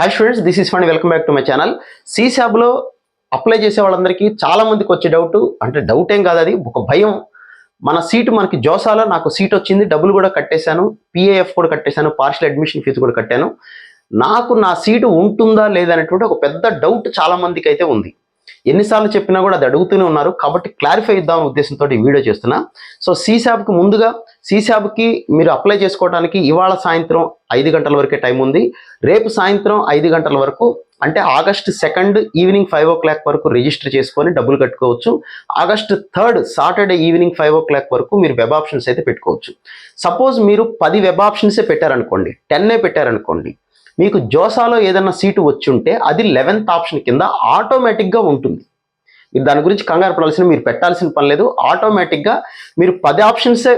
Hi students, this is fund. Welcome back to my channel. సీసాబ్లో apply చేసే వాళ్ళందరికీ చాలామందికి వచ్చే డౌట్, అంటే డౌట్ ఏం కాదు, అది ఒక భయం. మన సీటు మనకి జోసాలో నాకు సీట్ వచ్చింది, డబ్బులు కూడా కట్టేశాను, పిఏఎఫ్ కూడా కట్టేశాను, పార్షియల్ అడ్మిషన్ ఫీజు కూడా కట్టాను, నాకు నా సీటు ఉంటుందా లేదా అనేటువంటి ఒక పెద్ద డౌట్ చాలామందికి అయితే ఉంది. ఎన్నిసార్లు చెప్పినా కూడా అది అడుగుతూనే ఉన్నారు. కాబట్టి క్లారిఫై ఇద్దామనే ఉద్దేశంతో ఈ వీడియో చేస్తున్నా. సో సీసాబ్కి ముందుగా సీసాబ్కి మీరు అప్లై చేసుకోవడానికి ఇవాళ సాయంత్రం 5 గంటల వరకే టైం ఉంది. రేపు సాయంత్రం 5 గంటల వరకు, అంటే ఆగస్టు 2 ఈవినింగ్ 5 o'clock వరకు రిజిస్టర్ చేసుకొని డబ్బులు కట్టుకోవచ్చు. ఆగస్టు 3 సాటర్డే ఈవినింగ్ 5 o'clock వరకు మీరు వెబ్ ఆప్షన్స్ అయితే పెట్టుకోవచ్చు. సపోజ్ మీరు 10 వెబ్ ఆప్షన్సే పెట్టారనుకోండి, 10 పెట్టారనుకోండి, మీకు జోసాలో ఏదైనా సీటు వచ్చి ఉంటే అది 11th ఆప్షన్ కింద ఆటోమేటిక్గా ఉంటుంది. మీరు దాని గురించి కంగారు పడాల్సిన, మీరు పెట్టాల్సిన పని లేదు. ఆటోమేటిక్గా మీరు 10 ఆప్షన్సే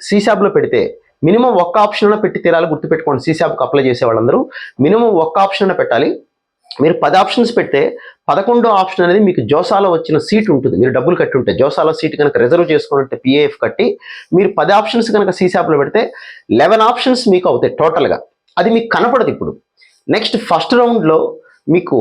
సీసాబ్లో పెడితే మినిమం ఒక్క ఆప్షన్ పెట్టి తీరాలి. గుర్తుపెట్టుకోండి, సీసాబ్కి అప్లై చేసే వాళ్ళందరూ మినిమం ఒక్క ఆప్షన్ పెట్టాలి. మీరు 10 ఆప్షన్స్ పెడితే 11వ ఆప్షన్ అనేది మీకు జోసాలో వచ్చిన సీట్ ఉంటుంది. మీరు డబ్బులు కట్టి ఉంటే జోసాలో సీట్ కనుక రిజర్వ్ చేసుకున్నట్టే పిఏఎఫ్ కట్టి మీరు 10 ఆప్షన్స్ కనుక సీసాబ్లో పెడితే 11 ఆప్షన్స్ మీకు అవుతాయి టోటల్గా. అది మీకు కనపడదు. ఇప్పుడు నెక్స్ట్ ఫస్ట్ రౌండ్లో మీకు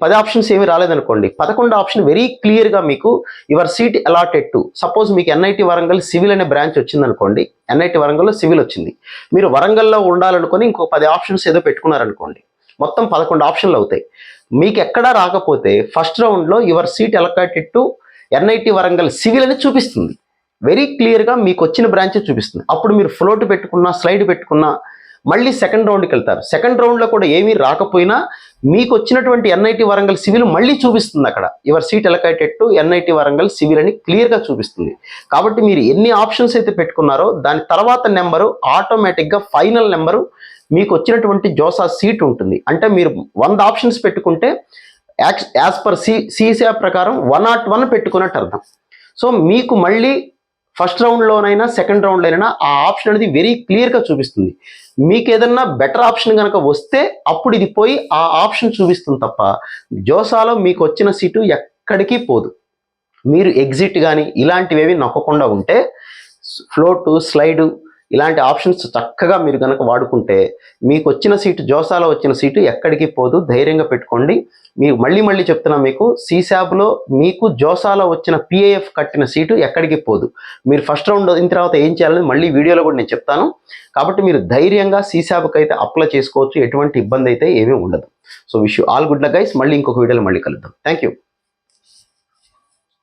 10 ఆప్షన్స్ ఏమీ రాలేదనుకోండి, 11వ ఆప్షన్ వెరీ క్లియర్గా మీకు your seat allotted to, suppose మీకు ఎన్ఐటి వరంగల్ సివిల్ అనే బ్రాంచ్ వచ్చిందనుకోండి, ఎన్ఐటి వరంగల్లో సివిల్ వచ్చింది, మీరు వరంగల్లో ఉండాలనుకొని ఇంకో 10 ఆప్షన్స్ ఏదో పెట్టుకున్నారనుకోండి, మొత్తం 11 ఆప్షన్లు అవుతాయి. మీకు ఎక్కడా రాకపోతే ఫస్ట్ రౌండ్లో your seat allotted to NIT Warangal civil అని చూపిస్తుంది. వెరీ క్లియర్గా మీకు వచ్చిన బ్రాంచ్ చూపిస్తుంది. అప్పుడు మీరు ఫ్లోట్ పెట్టుకున్నా, స్లైడ్ పెట్టుకున్నా మళ్ళీ సెకండ్ రౌండ్కి వెళ్తారు. సెకండ్ రౌండ్లో కూడా ఏమీ రాకపోయినా మీకు వచ్చినటువంటి ఎన్ఐటి వరంగల్ సివిల్ మళ్ళీ చూపిస్తుంది. అక్కడ your seat allotted to NIT Warangal civil అని క్లియర్గా చూపిస్తుంది. కాబట్టి మీరు ఎన్ని ఆప్షన్స్ అయితే పెట్టుకున్నారో దాని తర్వాత నెంబరు ఆటోమేటిక్గా ఫైనల్ నెంబరు మీకు వచ్చినటువంటి జోసా సీట్ ఉంటుంది. అంటే మీరు 100 ఆప్షన్స్ పెట్టుకుంటే యాజ్ పర్ సీసాబ్ ప్రకారం 101 పెట్టుకున్నట్టు అర్థం. సో మీకు మళ్ళీ ఫస్ట్ రౌండ్లోనైనా సెకండ్ రౌండ్లోనైనా ఆ ఆప్షన్ అనేది వెరీ క్లియర్గా చూపిస్తుంది. మీకు ఏదన్నా బెటర్ ఆప్షన్ కనుక వస్తే అప్పుడు ఇది పోయి ఆ ఆప్షన్ చూపిస్తుంది తప్ప జోసాలో మీకు వచ్చిన సీటు ఎక్కడికి పోదు. మీరు ఎగ్జిట్ కానీ ఇలాంటివేవి నొక్కకుండా ఉంటే ఫ్లోటు, స్లైడు ఇలాంటి ఆప్షన్స్ చక్కగా మీరు కనుక వాడుకుంటే మీకు వచ్చిన సీటు, జోసాలో వచ్చిన సీటు ఎక్కడికి పోదు. ధైర్యంగా పెట్టుకోండి. మీరు మళ్ళీ చెప్తున్నా, మీకు సీసాబ్లో మీకు జోసాలో వచ్చిన పిఏఎఫ్ కట్టిన సీటు ఎక్కడికి పోదు. మీరు ఫస్ట్ రౌండ్ అయిన తర్వాత ఏం చేయాలని మళ్ళీ వీడియోలో కూడా నేను చెప్తాను. కాబట్టి మీరు ధైర్యంగా సీసాబ్కి అయితే అప్లై చేసుకోవచ్చు. ఎటువంటి ఇబ్బంది అయితే ఏమీ ఉండదు. So wish you all good luck guys. మళ్ళీ ఇంకొక వీడియోలో మళ్ళీ కలుద్దాం. Thank you.